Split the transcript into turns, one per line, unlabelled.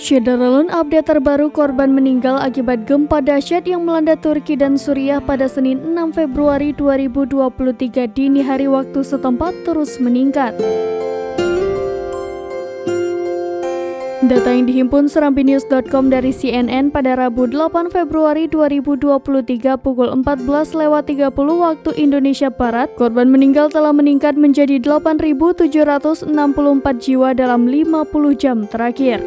Syederalun update terbaru korban meninggal akibat gempa dahsyat yang melanda Turki dan Suriah pada Senin 6 Februari 2023 dini hari waktu setempat terus meningkat. Data yang dihimpun serambinews.com dari CNN pada Rabu 8 Februari 2023 pukul 14.30 waktu Indonesia Barat, korban meninggal telah meningkat menjadi 8.764 jiwa dalam 50 jam terakhir.